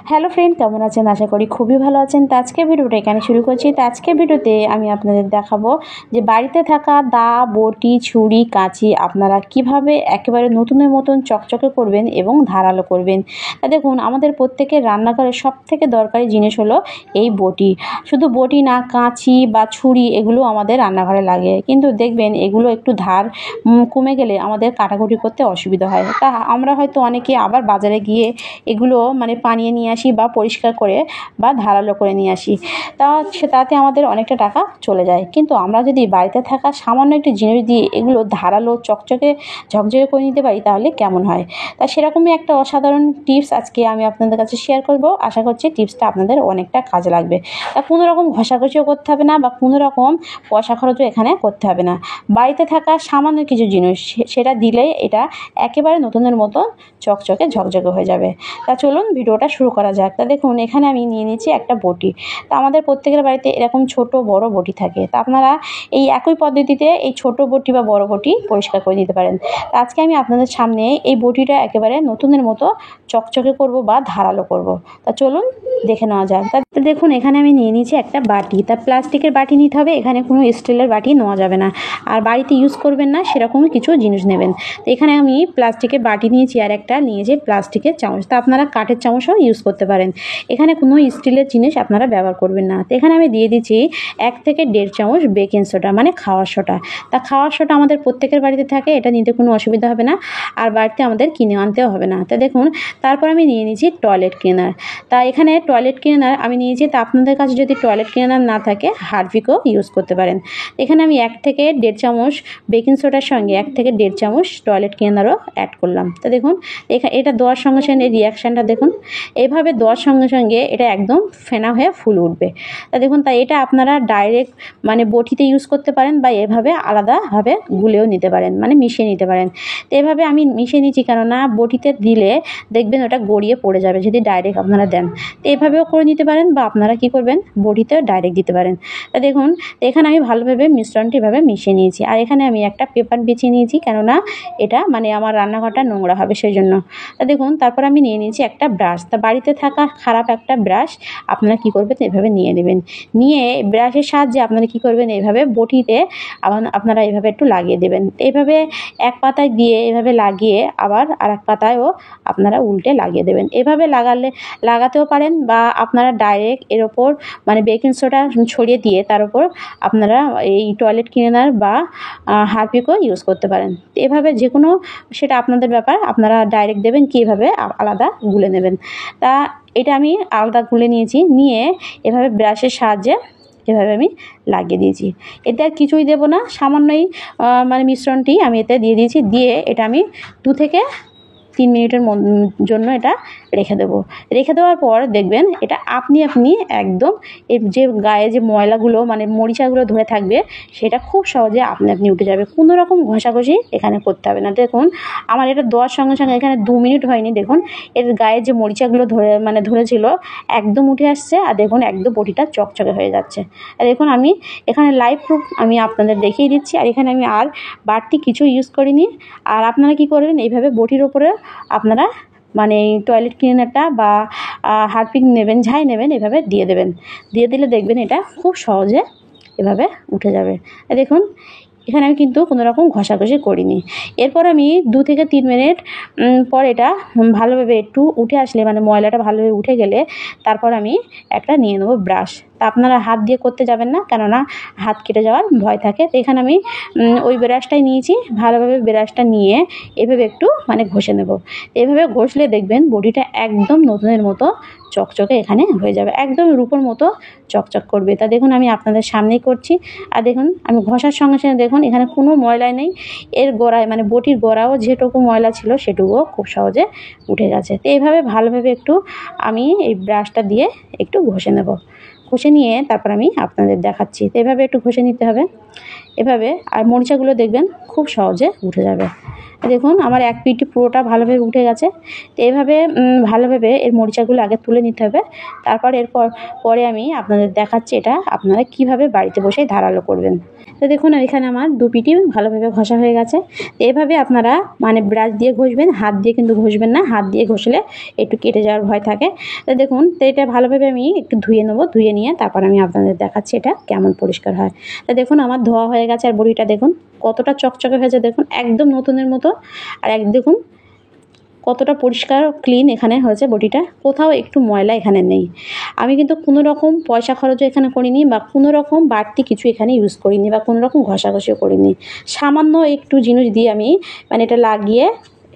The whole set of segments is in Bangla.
হ্যালো ফ্রেন্ড, কেমন আছেন? আশা করি খুবই ভালো আছেন। তো আজকে ভিডিওটা এখানে শুরু করছি। তো আজকে ভিডিওতে আমি আপনাদের দেখাবো যে বাড়িতে থাকা দা, বটি, ছুরি, কাঁচি আপনারা কিভাবে একেবারে নতুনের মতন চকচকে করবেন এবং ধারালো করবেন। তা দেখুন, আমাদের প্রত্যেকের রান্নাঘরের সবথেকে দরকারি জিনিস হলো এই বটি। শুধু বটি না, কাঁচি বা ছুরি এগুলো আমাদের রান্নাঘরে লাগে, কিন্তু দেখবেন এগুলো একটু ধার কমে গেলে আমাদের কাটাকুটি করতে অসুবিধা হয়। তা আমরা হয়তো অনেকে আবার বাজারে গিয়ে এগুলো বানিয়ে নিয়ে আসি বা পরিষ্কার করে বা ধারালো করে নিয়ে আসি। তাতে আমাদের অনেকটা টাকা চলে যায়। কিন্তু আমরা যদি বাড়িতে থাকা সামান্য একটি জিনিস দিয়ে এগুলো ধারালো চকচকে ঝকঝকে করে নিতে পারি, তাহলে কেমন হয়? তা সেরকমই একটা অসাধারণ টিপস আজকে আমি আপনাদের কাছে শেয়ার করব। আশা করছি টিপসটা আপনাদের অনেকটা কাজে লাগবে। তা কোনো রকম ঘষাঘষিও করতে হবে না বা কোনো রকম পয়সা খরচও এখানে করতে হবে না। বাড়িতে থাকা সামান্য কিছু জিনিস সেটা দিলেই এটা একেবারে নতুনের মতো চকচকে ঝকঝকে হয়ে যাবে। তা চলুন ভিডিওটা শুরু করা যাক। তা দেখুন, এখানে আমি নিয়ে নিয়েছি একটা বটি। তা আমাদের প্রত্যেকের বাড়িতে এরকম ছোট বড় বটি থাকে। তা আপনারা এই একই পদ্ধতিতে এই ছোট বটি বা বড় বটি পরিষ্কার করে নিতে পারেন। তা আজকে আমি আপনাদের সামনে এই বটিটা একেবারে নতুনের মতো চকচকে করব বা ধারালো করব। তা চলুন দেখে নেওয়া যাক। তা দেখুন, এখানে আমি নিয়ে নিয়েছি একটা বাটি। তা প্লাস্টিকের বাটি নিতে হবে, এখানে কোনো স্টিলের বাটি নেওয়া যাবে না। আর বাড়িতে ইউজ করবেন না সেরকম কিছু জিনিস নেবেন। তো এখানে আমি প্লাস্টিকের বাটি নিয়েছি আর একটা নিয়েছি প্লাস্টিকের চামচ। তা আপনারা কাঠের চামচও ইউজ করতে পারেন। এখানে কোনো স্টিলের জিনিস আপনারা ব্যবহার করবেন না। তো এখানে আমি দিয়ে দিচ্ছি 1 থেকে 1.5 চামচ বেকিং সোডা, মানে খাওয়ার সোডা। তা খাওয়ার সোডা আমাদের প্রত্যেকের বাড়িতে থাকে, এটা নিতে কোনো অসুবিধা হবে না। আর বাড়িতে আমাদের কিনে আনতেও হবে না। তা দেখুন, তারপর আমি নিয়ে নিয়েছি টয়লেট ক্লিনার। তা এখানে টয়লেট ক্লিনার আমি নিয়েছি। তা আপনাদের কাছে যদি টয়লেট ক্লিনার না থাকে, হারপিকও ইউজ করতে পারেন। এখানে আমি 1 থেকে 1.5 চামচ বেকিং সোডার সঙ্গে 1 থেকে 1.5 চামচ টয়লেট ক্লিনারও অ্যাড করলাম। তো দেখুন, এটা দেওয়ার সঙ্গে সঙ্গে রিয়াকশানটা দেখুন। এইভাবে দেওয়ার সঙ্গে সঙ্গে এটা একদম ফেনা হয়ে ফুল উঠবে। তা দেখুন, এটা আপনারা ডাইরেক্ট বটিতে ইউজ করতে পারেন বা এভাবে আলাদাভাবে গুলেও নিতে পারেন, মিশিয়ে নিতে পারেন। তো এভাবে আমি মিশিয়ে নিচ্ছি, কেননা বটিতে দিলে দেখবেন ওটা গড়িয়ে পড়ে যাবে যদি ডাইরেক্ট আপনারা দেন। তো এভাবেও করে নিতে পারেন বা আপনারা কী করবেন, বটিতেও ডাইরেক্ট দিতে পারেন। তা দেখুন, এখানে আমি ভালোভাবে মিশ্রণটি এভাবে মিশিয়ে নিয়েছি। আর এখানে আমি একটা পেপার বিছিয়ে নিয়েছি, কেননা এটা আমার রান্নাঘরটা নোংরা হবে সেই জন্য। তা দেখুন, তারপর আমি নিয়ে নিয়েছি একটা ব্রাশ। তা বাড়িতে থাকা খারাপ একটা ব্রাশ আপনারা কী করবেন, এভাবে নিয়ে নেবেন। নিয়ে ব্রাশের সাহায্যে আপনারা কী করবেন, এইভাবে বটিতে আপনারা এইভাবে একটু লাগিয়ে দেবেন। এইভাবে এক পাতায় দিয়ে এভাবে লাগিয়ে আবার আর এক পাতায়ও আপনারা উল্টে লাগিয়ে দেবেন। এভাবে লাগাতেও পারেন বা আপনারা ডাইরেক্ট এর ওপর বেকিং সোডা ছড়িয়ে দিয়ে তার উপর আপনারা এই টয়লেট ক্লিনার বা হারপিকও ইউজ করতে পারেন। এভাবে যে কোনো, সেটা আপনাদের ব্যাপার, আপনারা ডাইরেক্ট দেবেন কি এভাবে আলাদা গুলে নেবেন। তা এটা আমি আলাদা গুলে নিয়েছি, নিয়ে এভাবে ব্রাশের সাহায্যে এভাবে আমি লাগিয়ে দিয়েছি। এতে আর কিছুই দেবো না, সামান্যই মিশ্রণটি আমি এতে দিয়ে দিয়েছি। দিয়ে এটা আমি 2 থেকে 3 মিনিটের জন্য এটা রেখে দেবো। রেখে দেওয়ার পর দেখবেন এটা আপনি একদম এর যে গায়ে যে ময়লাগুলো মরিচাগুলো ধরে থাকবে, সেটা খুব সহজে আপনি উঠে যাবে। কোনো রকম ঘষাঘষি এখানে করতে হবে না। দেখুন, আমার এটা দেওয়ার সঙ্গে সঙ্গে এখানে 2 মিনিট হয়নি, দেখুন এর গায়ে যে মরিচাগুলো ধরেছিল একদম উঠে আসছে। আর দেখুন একদম বটিটা চকচকে হয়ে যাচ্ছে। আর দেখুন, আমি এখানে লাইভ প্রুফ আমি আপনাদের দেখিয়ে দিচ্ছি। আর এখানে আমি আর বাড়তি কিছু ইউজ করিনি। আর আপনারা কী করবেন, এইভাবে বটির ওপরে আপনারা টয়লেট ক্লিনারটা বা হারপিক নেবেন, যাই নেবেন, এভাবে দিয়ে দেবেন। দিয়ে দিলে দেখবেন এটা খুব সহজে এভাবে উঠে যাবে। দেখুন, এখানে আমি কিন্তু কোনো রকম ঘষাঘষি করিনি। এরপর আমি 2 থেকে 3 মিনিট পর এটা ভালোভাবে একটু উঠে আসলে, ময়লাটা ভালোভাবে উঠে গেলে তারপর আমি একটা নিয়ে নেবো ব্রাশ। তা আপনারা হাত দিয়ে করতে যাবেন না, কেননা হাত কেটে যাওয়ার ভয় থাকে। তো এখানে আমি ওই ব্রাশটাই নিয়েছি। ভালোভাবে ব্রাশটা নিয়ে এভাবে একটু ঘষে নেব। এভাবে ঘষলে দেখবেন বডিটা একদম নতুনের মতো চকচকে এখানে হয়ে যাবে, একদম রূপোর মতো চকচক করবে। তা দেখুন, আমি আপনাদের সামনেই করছি। আর দেখুন, আমি ঘষার সঙ্গে সঙ্গে দেখুন এখানে কোনো ময়লাই নেই। এর গোড়ায় বটির গোড়াও যেটুকু ময়লা ছিল সেটুকুও খুব সহজে উঠে গেছে। তো এইভাবে ভালোভাবে একটু আমি এই ব্রাশটা দিয়ে একটু ঘষে নেব। ঘষে নিয়ে তারপর আমি আপনাদের দেখাচ্ছি। তো এভাবে একটু ঘষে নিতে হবে এভাবে, আর মরিচাগুলো দেখবেন খুব সহজে উঠে যাবে। দেখুন, আমার এক পিঠ পুরোটা ভালোভাবে উঠে গেছে। তো এইভাবে ভালোভাবে এর মরিচাগুলো আগে তুলে নিতে হবে। তারপর পরে আমি আপনাদের দেখাচ্ছি এটা আপনারা কীভাবে বাড়িতে বসে ধারালো করবেন। তো দেখুন এখানে আমার দু পিঠই ভালোভাবে ঘষা হয়ে গেছে। এভাবে আপনারা মানে ব্রাশ দিয়ে ঘষবেন, হাত দিয়ে কিন্তু ঘষবেন না, হাত দিয়ে ঘষলে একটু কেটে যাওয়ার ভয় থাকে। তো দেখুন, তো এটা ভালোভাবে আমি একটু ধুয়ে নেবো, ধুয়ে নিয়ে তারপর আমি আপনাদের দেখাচ্ছি এটা কেমন পরিষ্কার হয়। তো দেখুন আমার ধোয়া হয়ে গেছে, আর বড়িটা দেখুন কতটা চকচকে হয়েছে, দেখুন একদম নতুনের মতো। আর দেখুন কতটা পরিষ্কার ক্লিন এখানে হয়েছে বডিটা, কোথাও একটু ময়লা এখানে নেই। আমি কিন্তু কোনো রকম পয়সা খরচও এখানে করিনি, বা কোনো রকম বাড়তি কিছু এখানে ইউজ করিনি, বা কোনো রকম ঘষাঘষিও করিনি। সামান্য একটু জিনিস দিয়ে আমি মানে এটা লাগিয়ে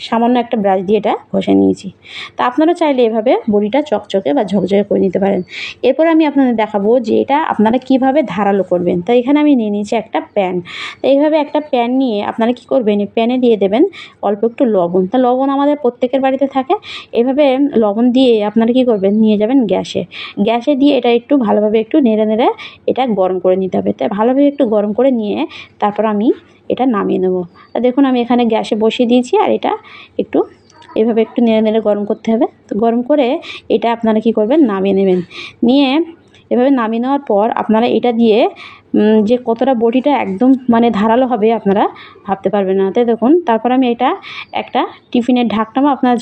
সামান্য একটা ব্রাশ দিয়ে এটা ঘষে নিয়েছি। তা আপনারা চাইলে এভাবে বড়িটা চকচকে বা ঝকঝকে করে নিতে পারেন। এরপর আমি আপনাদের দেখাবো যে এটা আপনারা কিভাবে ধারালো করবেন। তো এখানে আমি নিয়ে নিয়েছি একটা প্যান। তো এইভাবে একটা প্যান নিয়ে আপনারা কি করবেন, এই প্যানে দিয়ে দেবেন অল্প একটু লবণ। তা লবণ আমাদের প্রত্যেকের বাড়িতে থাকে। এভাবে লবণ দিয়ে আপনারা কি করবেন, নিয়ে যাবেন গ্যাসে দিয়ে এটা একটু ভালোভাবে একটু নেড়ে নেড়ে এটা গরম করে নিতে হবে। তাই ভালোভাবে একটু গরম করে নিয়ে তারপর আমি এটা নামিয়ে নেব। তা দেখুন আমি এখানে গ্যাসে বসিয়ে দিয়েছি, আর এটা একটু এভাবে একটু নেড়ে নেড়ে গরম করতে হবে। তো গরম করে এটা আপনারা কি করবেন, নামিয়ে নেবেন। নিয়ে এভাবে নামিয়ে নেওয়ার পর আপনারা এটা দিয়ে যে কতটা বড়িটা একদম মানে ধারালো হবে আপনারা ভাবতে পারবেন না। তাই দেখুন তারপর আমি এটা একটা টিফিনের ঢাকনাও আপনারা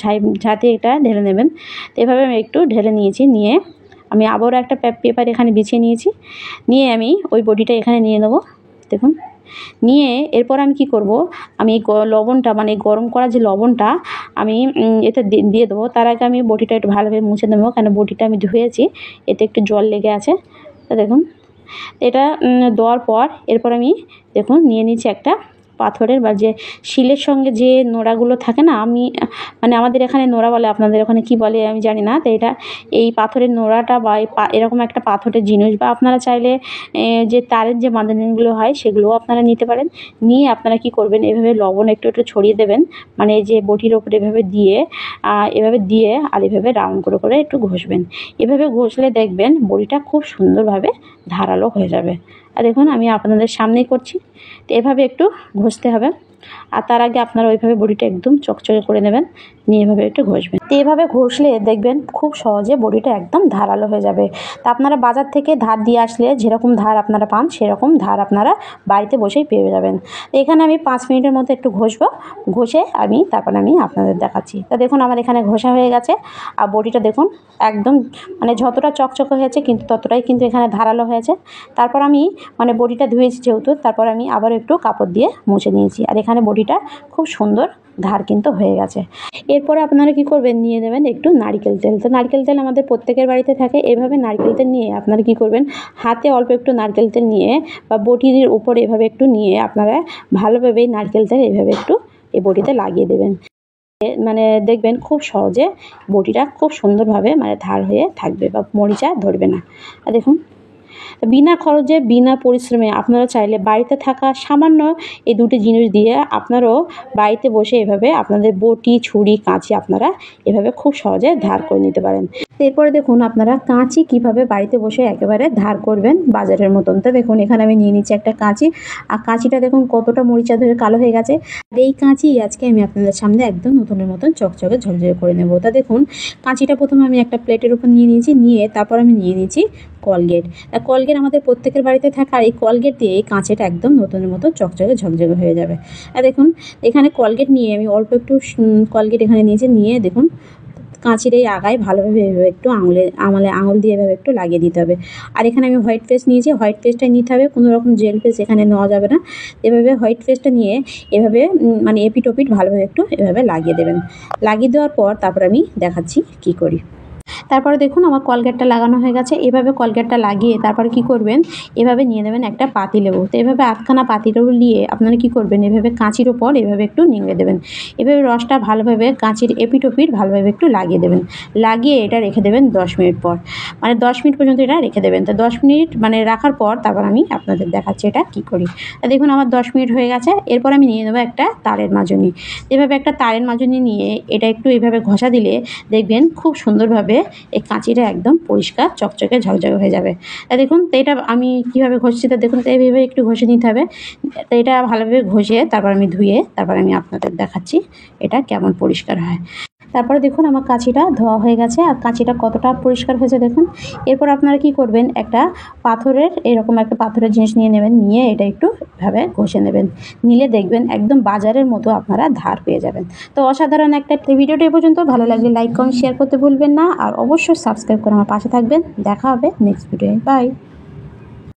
ঝাঁতে এটা ঢেলে নেবেন। তো এভাবে আমি একটু ঢেলে নিয়েছি, নিয়ে আমি আবারও একটা পেপার এখানে বিছিয়ে নিয়েছি, নিয়ে আমি ওই বড়িটা এখানে নিয়ে নেব। দেখুন নিয়ে এরপর আমি কি করব, আমি লবণটা মানে গরম করা যে লবণটা আমি এতে দিয়ে দেবো। তার আগে আমি বটিটা একটু ভালোভাবে মুছে দেবো, কেন বটিটা আমি ধুয়েছি, এতে একটু জল লেগে আছে। তো দেখুন এটা দেওয়ার পর এরপর আমি দেখুন নিয়ে নিচ্ছি একটা পাথরের বা যে শিলের সঙ্গে যে নোড়াগুলো থাকে না, আমি মানে আমাদের এখানে নোড়া বলে, আপনাদের ওখানে কি বলে আমি জানি না। তো এটা এই পাথরের নোড়াটা বা এরকম একটা পাথরের জিনিস, বা আপনারা চাইলে যে তারের যে বাঁধানিগুলো হয় সেগুলোও আপনারা নিতে পারেন। নিয়ে আপনারা কি করবেন, এভাবে লবণ একটু একটু ছড়িয়ে দেবেন, মানে এই যে বটির ওপরে এভাবে দিয়ে আর এভাবে রাউন্ড করে করে একটু ঘষবেন। এভাবে ঘষলে দেখবেন বড়িটা খুব সুন্দরভাবে ধারালো হয়ে যাবে। আর দেখুন আমি আপনাদের সামনেই করছি। তো এভাবে একটু ঘষতে হবে, আর তার আগে আপনারা ওইভাবে বড়িটা একদম চকচকে করে নেবেন, নিয়ে এভাবে একটু ঘষবেন। তো এভাবে ঘষলে দেখবেন খুব সহজে বড়িটা একদম ধারালো হয়ে যাবে। তা আপনারা বাজার থেকে ধার দিয়ে আসলে যেরকম ধার আপনারা পান সেরকম ধার আপনারা বাড়িতে বসেই পেয়ে যাবেন। তো এখানে আমি 5 মিনিটের মতো একটু ঘষবো, ঘষে তারপরে আমি আপনাদের দেখাচ্ছি। তা দেখুন আমার এখানে ঘষা হয়ে গেছে, আর বড়িটা দেখুন একদম মানে যতটা চকচকে হয়েছে কিন্তু ততটাই কিন্তু এখানে ধারালো হয়েছে। তারপর আমি মানে বড়িটা ধুয়েছি যেহেতু, তারপর আমি আবার একটু কাপড় দিয়ে মুছে নিয়েছি, আর এখানে বড়িটা খুব সুন্দর ধার কিন্তু হয়ে গেছে। এরপরে আপনারা কি করবেন, নিয়ে নেবেন একটু নারকেল তেল। তো নারকেল তেল আমাদের প্রত্যেকের বাড়িতে থাকে। এভাবে নারকেল তেল নিয়ে আপনারা কি করবেন, হাতে অল্প একটু নারকেল তেল নিয়ে বা বটির উপরে এভাবে একটু নিয়ে আপনারা ভালোভাবে নারকেল তেল এভাবে একটু এই বটিতে লাগিয়ে দেবেন। মানে দেখবেন খুব সহজে বটিটা খুব সুন্দরভাবে মানে ধার হয়ে থাকবে বা মরিচা ধরবে না। আর দেখুন বিনা খরচে বিনা পরিশ্রমে আপনারা চাইলে বাড়িতে থাকা সামান্য এই দুটি জিনিস দিয়ে আপনারাও বাড়িতে বসে এভাবে আপনাদের বটি ছুরি কাঁচি আপনারা এভাবে খুব সহজে ধার করে নিতে পারেন। এরপরে দেখুন আপনারা কাঁচি কিভাবে বাড়িতে বসে একেবারে ধার করবেন বাজারের মতন। তো দেখুন এখানে আমি নিয়ে নিচ্ছি একটা কাঁচি, আর কাঁচিটা দেখুন কতটা মরিচা ধরে কালো হয়ে গেছে। এই কাঁচি আজকে আমি আপনাদের সামনে একদম নতুনের মতন চকচকে ঝলঝলে করে নেব। তা দেখুন কাঁচিটা প্রথমে আমি একটা প্লেটের উপর নিয়ে নিয়েছি, নিয়ে তারপর আমি নিয়ে নিয়েছি কলগেট। কলগেট আমাদের প্রত্যেকের বাড়িতে থাকা, এই কলগেট দিয়ে এই কাঁচিটা একদম নতুনের মতো চকচকে ঝকঝকে হয়ে যাবে। আর দেখুন এখানে কলগেট নিয়ে আমি অল্প একটু কলগেট এখানে নিয়েছি, নিয়ে দেখুন কাঁচির এই আগায় ভালোভাবে এভাবে একটু আঙুল দিয়ে এভাবে একটু লাগিয়ে দিতে হবে। আর এখানে আমি হোয়াইট পেস্ট নিয়েছি, হোয়াইট পেস্টটাই নিতে হবে, কোনো রকম জেল পেস্ট এখানে নেওয়া যাবে না। এভাবে হোয়াইট পেস্টটা নিয়ে এভাবে মানে এপিট ওপিট ভালোভাবে একটু এভাবে লাগিয়ে দেবেন। লাগিয়ে দেওয়ার পর তারপর আমি দেখাচ্ছি কি করি। তারপরে দেখুন আমার কলগেটটা লাগানো হয়ে গেছে। এভাবে কলগেটটা লাগিয়ে তারপরে কি করবেন, এভাবে নিয়ে নেবেন একটা পাতিলেবু। তো এভাবে আধখানা পাতিলেবু নিয়ে আপনারা কি করবেন, এভাবে কাঁচির ওপর এভাবে একটু নিংড়ে দেবেন। এভাবে রসটা ভালোভাবে কাঁচির এপিট ওপিট ভালোভাবে একটু লাগিয়ে দেবেন। লাগিয়ে এটা রেখে দেবেন 10 মিনিট পর, মানে 10 মিনিট পর্যন্ত এটা রেখে দেবেন। তো 10 মিনিট মানে রাখার পর তারপর আমি আপনাদের দেখাচ্ছি এটা কি করি। দেখুন আমার 10 মিনিট হয়ে গেছে। এরপর আমি নিয়ে নেবো একটা তারের মাজনি। এভাবে একটা তারের মাজনি নিয়ে এটা একটু এইভাবে ঘষা দিলে দেখবেন খুব সুন্দরভাবে ঘষলে এই কাঁচিটা একদম পরিষ্কার চকচকে ঝকঝকে হয়ে যাবে। তা দেখুন, তো এটা আমি কীভাবে ঘষছি, তা দেখুন, তো এইভাবে একটু ঘষে নিতে হবে। তো এটা ভালোভাবে ঘষে তারপর আমি ধুয়ে তারপর আমি আপনাদের দেখাচ্ছি এটা কেমন পরিষ্কার হয়। তারপরে দেখুন আমার কাঁচিটা ধোয়া হয়ে গেছে, আর কাঁচিটা কতটা পরিষ্কার হয়েছে দেখুন। এরপর আপনারা কি করবেন, একটা পাথরের এরকম একটা পাথরের জিনিস নিয়ে নেবেন, নিয়ে এটা একটু এভাবে ঘষে নেবেন, নিলে দেখবেন একদম বাজারের মতো আপনারা ধার পেয়ে যাবেন। তো অসাধারণ একটা ভিডিওটা এ পর্যন্ত। ভালো লাগলে লাইক কমেন্ট শেয়ার করতে ভুলবেন না, আর অবশ্যই সাবস্ক্রাইব করে আমার পাশে থাকবেন। দেখা হবে নেক্সট ভিডিওয়ে। বাই।